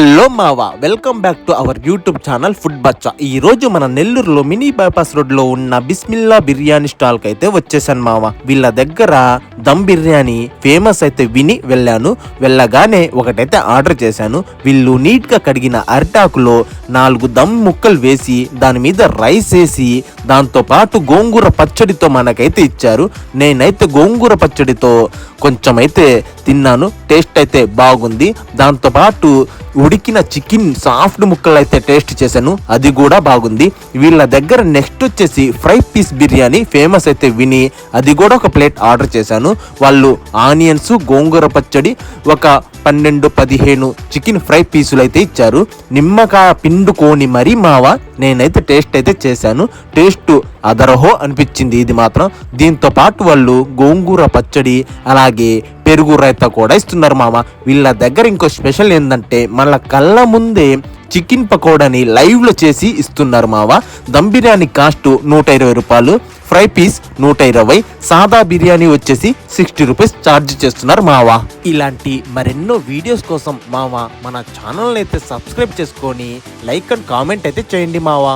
Hello మావా, welcome back to our YouTube channel food Bachcha. ఈ రోజు మన నెల్లూరులో మినీ బైపాస్ రోడ్ లో ఉన్న బిస్మిల్లా బిర్యానీ స్టాల్ కి అయితే వచ్చేసాను మావా. వీళ్ళ దగ్గర దమ్ బిర్యానీ ఫేమస్ అయితే విని వెళ్ళాను. వెళ్ళగానే ఒకటైతే ఆర్డర్ చేశాను. వీళ్ళు నీట్ గా కడిగిన అరిటాకులో 4 దమ్ ముక్కలు వేసి దాని మీద రైస్ వేసి దాంతో పాటు గోంగూర పచ్చడితో మనకైతే ఇచ్చారు. నేనైతే గోంగూర పచ్చడితో కొంచెం అయితే తిన్నాను. టేస్ట్ అయితే బాగుంది. దాంతో పాటు ఉడికిన చికెన్ సాఫ్ట్ ముక్కలు అయితే టేస్ట్ చేశాను, అది కూడా బాగుంది. వీళ్ళ దగ్గర నెక్స్ట్ వచ్చేసి ఫ్రై పీస్ బిర్యానీ ఫేమస్ అయితే విని అది కూడా ఒక ప్లేట్ ఆర్డర్ చేశాను. వాళ్ళు ఆనియన్స్, గోంగూర పచ్చడి, ఒక 12-15 చికెన్ ఫ్రై పీసులు అయితే ఇచ్చారు. నిమ్మకాయ పిండుకొని మరీ మావా నేనైతే టేస్ట్ అయితే చేశాను. టేస్ట్ అదరహో అనిపించింది ఇది మాత్రం. దీంతో పాటు వాళ్ళు గోంగూర పచ్చడి అలాగే పెరుగు రైతా కూడా ఇస్తున్నారు మామ. వీళ్ళ దగ్గర ఇంకో స్పెషల్ ఏంటంటే మన కళ్ళ ముందే చికెన్ పకోడాని లైవ్ లో చేసి ఇస్తున్నారు మావా. దమ్ బిర్యానీ కాస్ట్ 120 రూపాయలు, ఫ్రై పీస్ 120, సాదా బిర్యానీ వచ్చేసి 60 రూపీస్ ఛార్జ్ చేస్తున్నారు మావా. ఇలాంటి మరెన్నో వీడియోస్ కోసం మావా మన ఛానల్ అయితే సబ్స్క్రైబ్ చేసుకొని లైక్ అండ్ కామెంట్ అయితే చేయండి మావా.